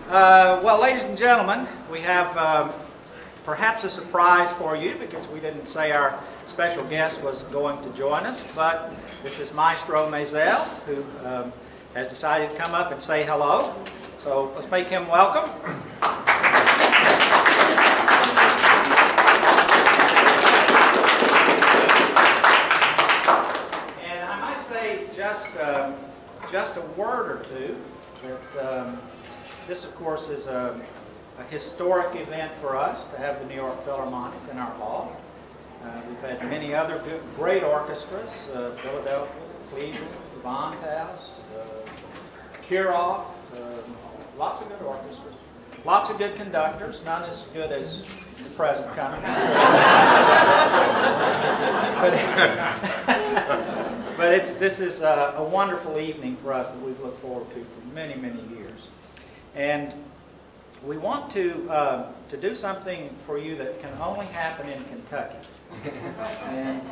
Well, ladies and gentlemen, we have perhaps a surprise for you because we didn't say our special guest was going to join us, but this is Maestro Maazel, who has decided to come up and say hello. So let's make him welcome. And I might say just a word or two that this, of course, is a historic event for us to have the New York Philharmonic in our hall. We've had many other great orchestras, Philadelphia, Cleveland, Bond House, Kirov, lots of good orchestras, lots of good conductors, not as good as the present company. But this is a wonderful evening for us that we've looked forward to for many, many years. And we want to do something for you that can only happen in Kentucky. And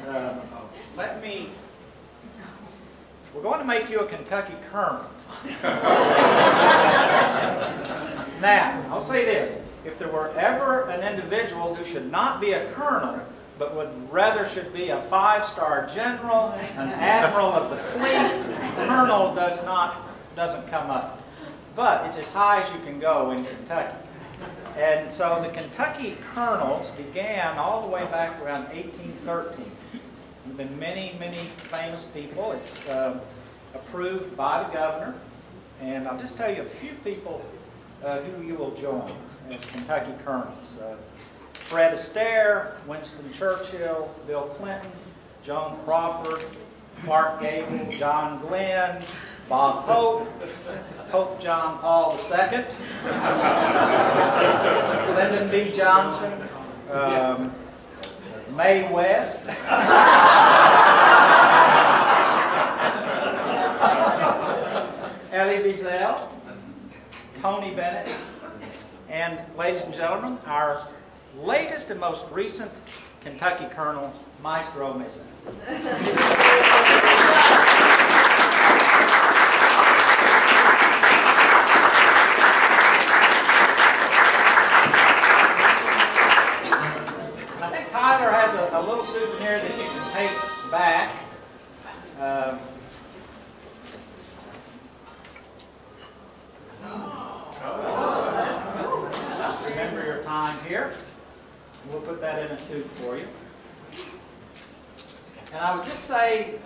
we're going to make you a Kentucky colonel. Now, I'll say this. If there were ever an individual who should not be a colonel, but would rather should be a five-star general, an admiral of the fleet, colonel doesn't come up. But it's as high as you can go in Kentucky. And so the Kentucky colonels began all the way back around 1813. There have been many, many famous people. It's approved by the governor. And I'll just tell you a few people who you will join as Kentucky colonels. Fred Astaire, Winston Churchill, Bill Clinton, Joan Crawford, Clark Gable, John Glenn, Bob Hope, Pope John Paul II, Lyndon B. Johnson, Mae West, Elie Wiesel, Tony Bennett, and ladies and gentlemen, our latest and most recent Kentucky Colonel, Maestro Maazel. Tyler has a little souvenir that you can take back. Remember your time here. We'll put that in a tube for you. And I would just say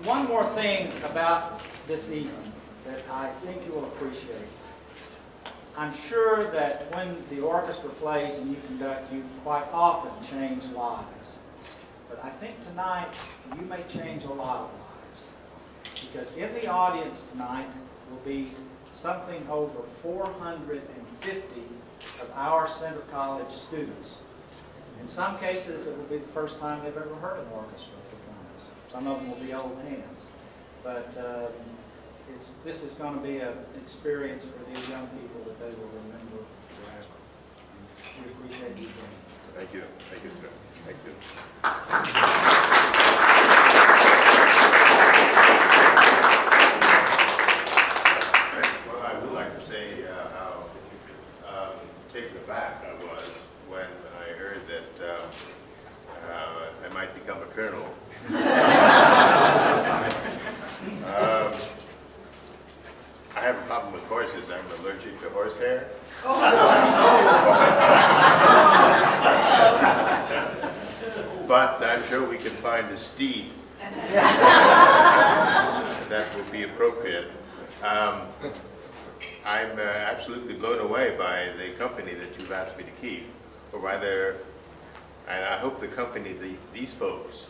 one more thing about this evening that I think you will appreciate. I'm sure that when the orchestra plays and you conduct, you quite often change lives. But I think tonight you may change a lot of lives. Because in the audience tonight will be something over 450 of our Center College students. In some cases, it will be the first time they've ever heard an orchestra performance. Some of them will be old hands. But this is going to be an experience for these young people that they will remember forever. We appreciate you. Thank you. Thank you, sir. Thank you. Well, I would like to say how taken aback I was when I heard that I might become a colonel. I have a problem with horses. I'm allergic to horsehair. But I'm sure we can find a steed that will be appropriate. I'm absolutely blown away by the company that you've asked me to keep, or rather, and I hope the company these folks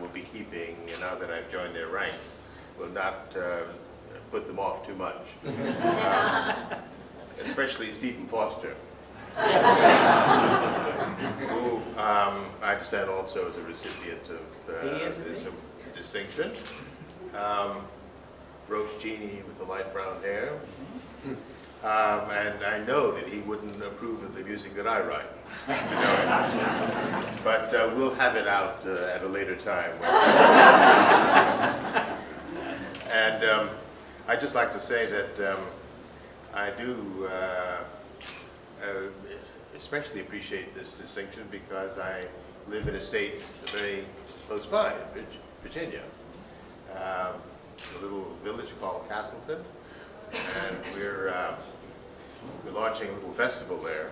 will be keeping, now that I've joined their ranks, will not put them off too much. Especially Stephen Foster, who I understand also is a recipient of this distinction. Roach Genie with the light brown hair. And I know that he wouldn't approve of the music that I write. But we'll have it out at a later time. And I'd just like to say that I do especially appreciate this distinction because I live in a state very close by, Virginia, a little village called Castleton, and we're launching a little festival there.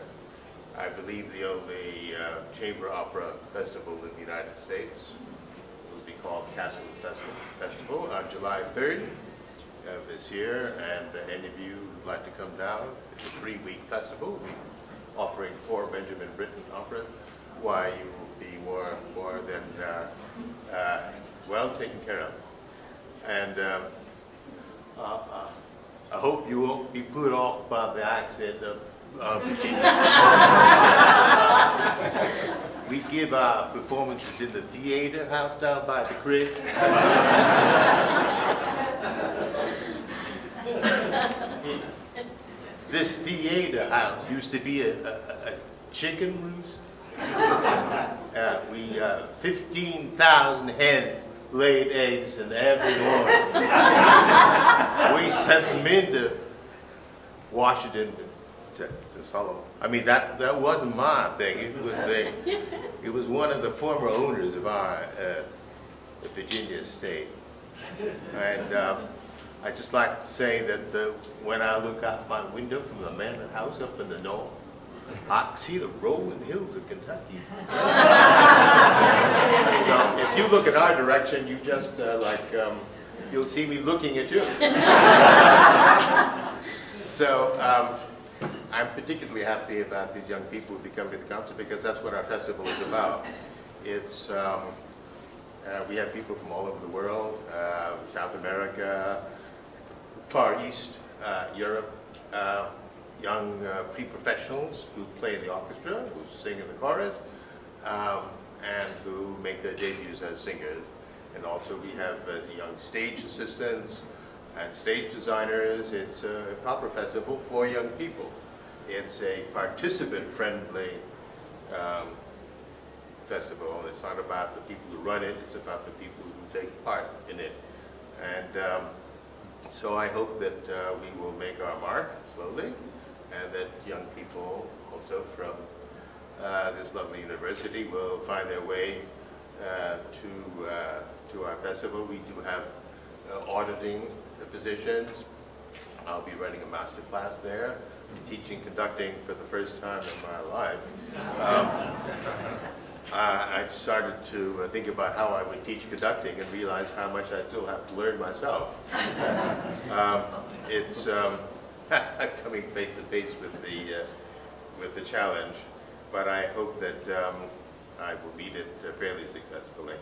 I believe the only chamber opera festival in the United States. It will be called Castle Festival on July 3rd of this year, and any of you who'd like to come down, it's a 3-week festival. We're offering 4 Benjamin Britten opera. Why, you will be more than well taken care of. And I hope you won't be put off by the accent of we give our performances in the theater house down by the creek. This theater house used to be a chicken roost. 15,000 hens laid eggs in every morning. We sent them in to Washington to Sullivan. I mean, that wasn't my thing. It was one of the former owners of our Virginia estate. And I'd just like to say that when I look out my window from the manor house up in the north, I can see the rolling hills of Kentucky. So if you look in our direction, you just you'll see me looking at you. So I'm particularly happy about these young people who be coming to the concert because that's what our festival is about. It's we have people from all over the world, South America, Far East, Europe, young pre-professionals who play in the orchestra, who sing in the chorus, and who make their debuts as singers. And also we have young stage assistants and stage designers. It's a proper festival for young people. It's a participant-friendly festival. It's not about the people who run it, it's about the people who take part in it. And so I hope that we will make our mark slowly, and that young people also from this lovely university will find their way to our festival. We do have auditing the positions. I'll be running a master class there, teaching conducting for the first time in my life. I started to think about how I would teach conducting and realized how much I still have to learn myself. It's coming face to face with the challenge, but I hope that I will meet it fairly successfully.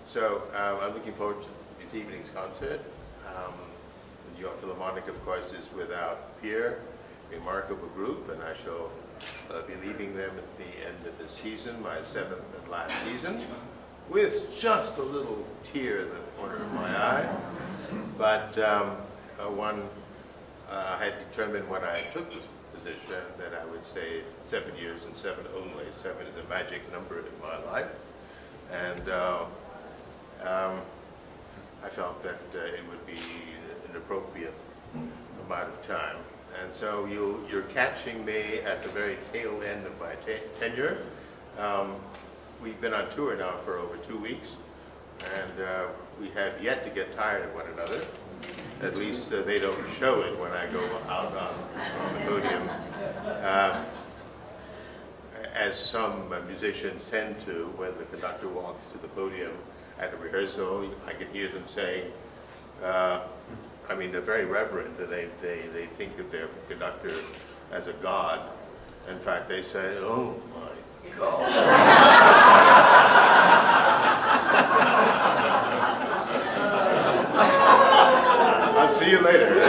So I'm looking forward to this evening's concert. The York Philharmonic, of course, is without peer, a remarkable group, and I shall be leaving them at the end of the season, my 7th and last season, with just a little tear in the corner of my eye. But I had determined when I took this position that I would stay 7 years and 7 only. 7 is a magic number in my life. And I felt that it would be an appropriate amount of time. And so you're catching me at the very tail end of my tenure. We've been on tour now for over 2 weeks, and we have yet to get tired of one another. At least they don't show it when I go out on the podium. As some musicians tend to, when the conductor walks to the podium at a rehearsal, I can hear them saying, I mean, they're very reverent. They think of their conductor as a god. In fact, they say, "Oh my God." I'll see you later.